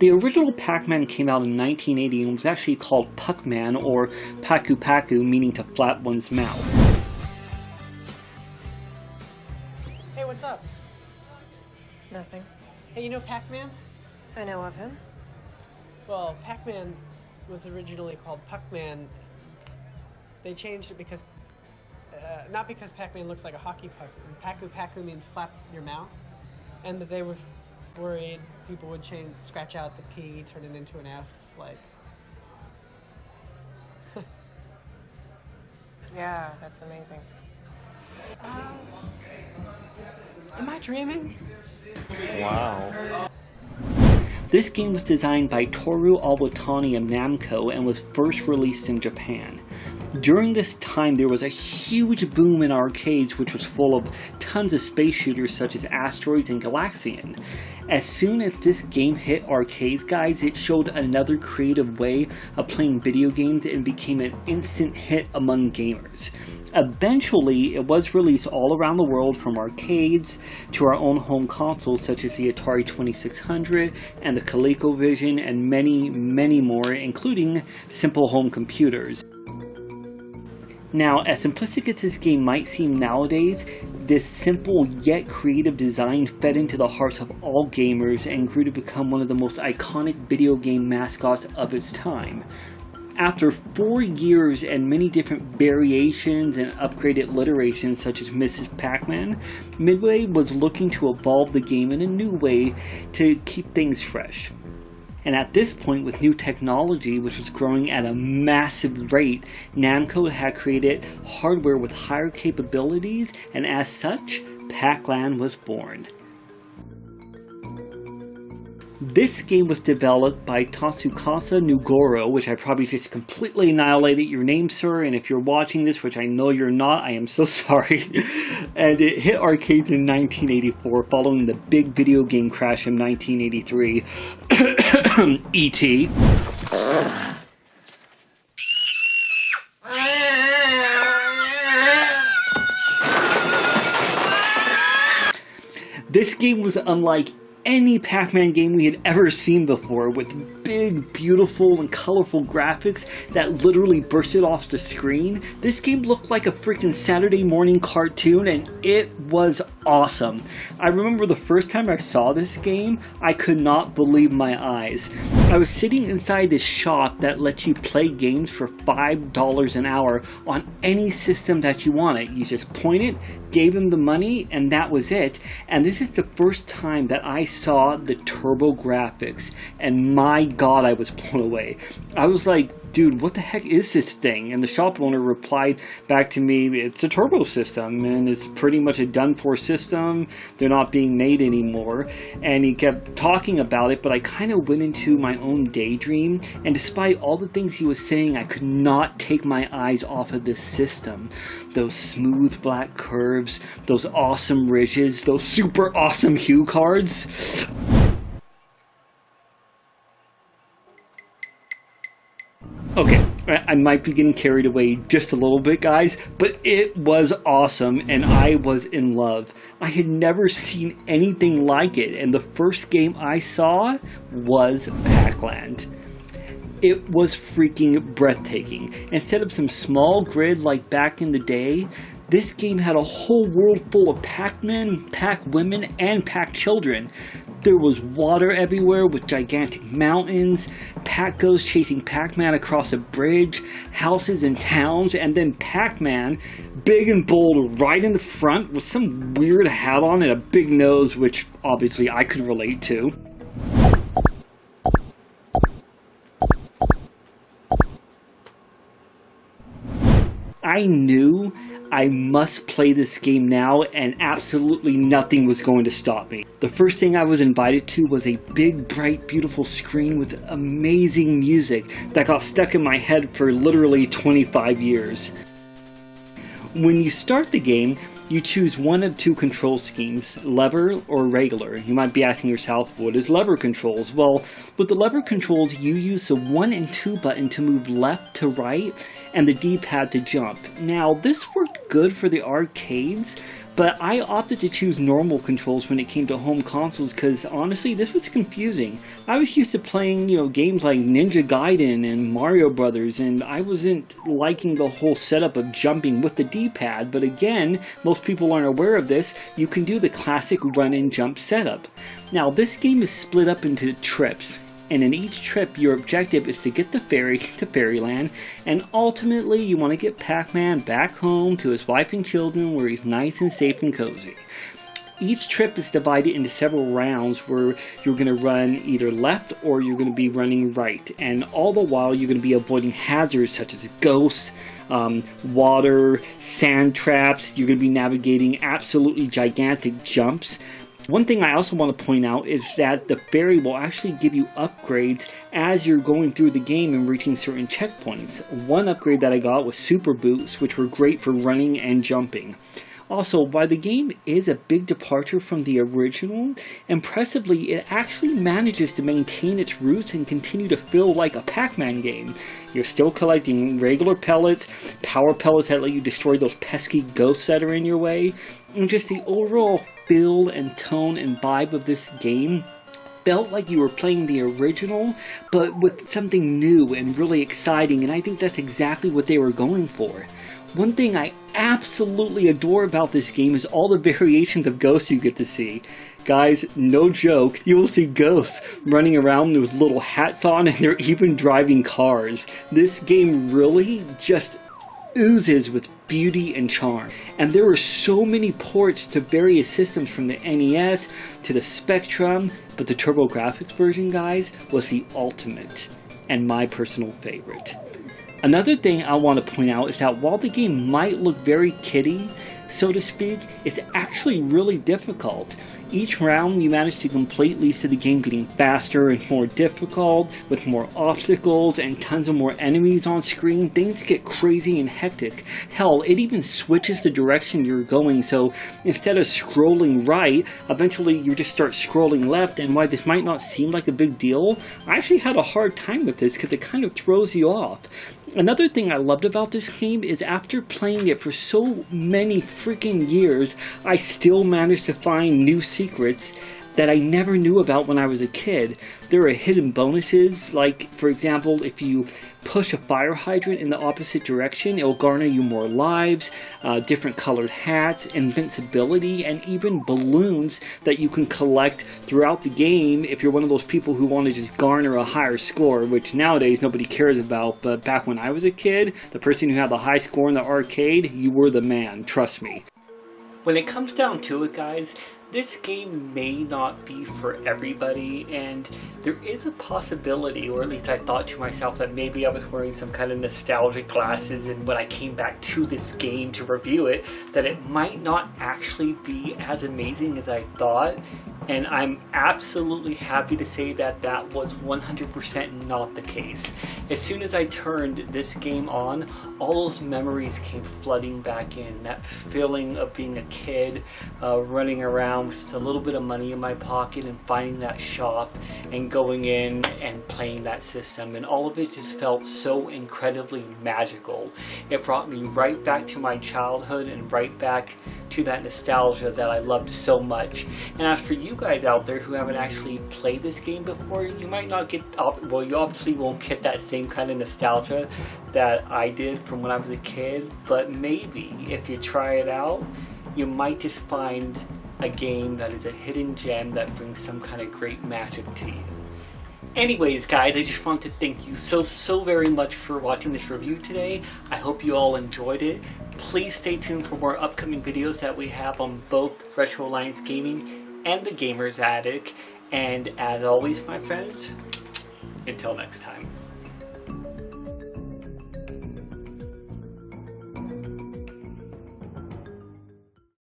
The original Pac-Man came out in 1980 and was actually called Puck-Man, or Paku Paku, meaning to flap one's mouth. Hey, what's up? Nothing. Hey, you know Pac-Man? I know of him. Well, Pac-Man was originally called Puck-Man. They changed it because, not because Pac-Man looks like a hockey puck. Paku Paku means flap your mouth, and that they were worried people would scratch out the P, turn it into an F, like. Yeah, that's amazing. Am I dreaming? Wow. This game was designed by Toru Iwatani of Namco and was first released in Japan. During this time, there was a huge boom in arcades, which was full of tons of space shooters such as Asteroids and Galaxian. As soon as this game hit arcades, guys, it showed another creative way of playing video games and became an instant hit among gamers. Eventually, it was released all around the world, from arcades to our own home consoles such as the Atari 2600 and the ColecoVision, and many, many more, including simple home computers. Now, as simplistic as this game might seem nowadays, this simple yet creative design fed into the hearts of all gamers and grew to become one of the most iconic video game mascots of its time. After 4 years and many different variations and upgraded iterations such as Mrs. Pac-Man, Midway was looking to evolve the game in a new way to keep things fresh. And at this point, with new technology, which was growing at a massive rate, Namco had created hardware with higher capabilities, and as such, Pac-Land was born. This game was developed by Tatsukasa Nugoro, which I probably just completely annihilated your name, sir, and if you're watching this, which I know you're not, I am so sorry. And it hit arcades in 1984, following the big video game crash in 1983. E.T. This game was unlike any Pac-Man game we had ever seen before, with big, beautiful, and colorful graphics that literally bursted off the screen. This game looked like a freaking Saturday morning cartoon, and it was awesome. I remember the first time I saw this game, I could not believe my eyes. I was sitting inside this shop that lets you play games for $5 an hour on any system that you wanted. You just point it, gave them the money, and that was it. And this is the first time that I saw the turbo graphics, and my god, I was blown away. I was like, dude, what the heck is this thing? And the shop owner replied back to me, it's a turbo system, and it's pretty much a done-for system. They're not being made anymore. And he kept talking about it, but I kind of went into my own daydream, and despite all the things he was saying, I could not take my eyes off of this system. Those smooth black curves, those awesome ridges, those super awesome hue cards. Okay, I might be getting carried away just a little bit, guys, but it was awesome, and I was in love. I had never seen anything like it, and the first game I saw was Pac-Land. It was freaking breathtaking. Instead of some small grid like back in the day, this game had a whole world full of Pac-Men, Pac-Women, and Pac-Children. There was water everywhere with gigantic mountains, Pac-Ghosts chasing Pac-Man across a bridge, houses and towns, and then Pac-Man, big and bold, right in the front with some weird hat on and a big nose, which obviously I could relate to. I knew I must play this game now, and absolutely nothing was going to stop me. The first thing I was invited to was a big, bright, beautiful screen with amazing music that got stuck in my head for literally 25 years. When you start the game, you choose one of two control schemes, lever or regular. You might be asking yourself, what is lever controls? Well, with the lever controls, you use the 1 and 2 button to move left to right, and the D-pad to jump. Now, this worked good for the arcades, but I opted to choose normal controls when it came to home consoles because honestly this was confusing. I was used to playing, games like Ninja Gaiden and Mario Brothers, and I wasn't liking the whole setup of jumping with the D-pad, but again, most people aren't aware of this, you can do the classic run and jump setup. Now this game is split up into trips, and in each trip your objective is to get the ferry to Fairyland, and ultimately you want to get Pac-Man back home to his wife and children where he's nice and safe and cozy. Each trip is divided into several rounds where you're going to run either left or you're going to be running right, and all the while you're going to be avoiding hazards such as ghosts, water, sand traps. You're going to be navigating absolutely gigantic jumps. One thing I also want to point out is that the ferry will actually give you upgrades as you're going through the game and reaching certain checkpoints. One upgrade that I got was super boots, which were great for running and jumping. Also, while the game is a big departure from the original, impressively it actually manages to maintain its roots and continue to feel like a Pac-Man game. You're still collecting regular pellets, power pellets that let you destroy those pesky ghosts that are in your way, and just the overall feel and tone and vibe of this game felt like you were playing the original, but with something new and really exciting, and I think that's exactly what they were going for. One thing I absolutely adore about this game is all the variations of ghosts you get to see. Guys, no joke, you will see ghosts running around with little hats on, and they're even driving cars. This game really just oozes with beauty and charm. And there were so many ports to various systems from the NES to the Spectrum, but the TurboGrafx version, guys, was the ultimate and my personal favorite. Another thing I want to point out is that while the game might look very kiddie, so to speak, it's actually really difficult. Each round you manage to complete leads to the game getting faster and more difficult, with more obstacles and tons of more enemies on screen. Things get crazy and hectic. Hell, it even switches the direction you're going, so instead of scrolling right, eventually you just start scrolling left, and while this might not seem like a big deal, I actually had a hard time with this because it kind of throws you off. Another thing I loved about this game is after playing it for so many freaking years, I still managed to find new secrets that I never knew about when I was a kid. There are hidden bonuses, like for example, if you push a fire hydrant in the opposite direction, it will garner you more lives, different colored hats, invincibility, and even balloons that you can collect throughout the game if you're one of those people who want to just garner a higher score, which nowadays nobody cares about, but back when I was a kid, the person who had the high score in the arcade, you were the man, trust me. When it comes down to it, guys, this game may not be for everybody, and there is a possibility, or at least I thought to myself, that maybe I was wearing some kind of nostalgic glasses, and when I came back to this game to review it, that it might not actually be as amazing as I thought. And I'm absolutely happy to say that that was 100% not the case. As soon as I turned this game on, all those memories came flooding back in. That feeling of being a kid, running around with just a little bit of money in my pocket and finding that shop and going in and playing that system. And all of it just felt so incredibly magical. It brought me right back to my childhood and right back to that nostalgia that I loved so much. And as for you guys out there who haven't actually played this game before, you might not get, well, you obviously won't get that same kind of nostalgia that I did from when I was a kid, but maybe if you try it out, you might just find a game that is a hidden gem that brings some kind of great magic to you. Anyways, guys, I just want to thank you so very much for watching this review today. I hope you all enjoyed it. Please stay tuned for more upcoming videos that we have on both Retro Alliance Gaming and the Gamer's Attic. And as always, my friends, until next time.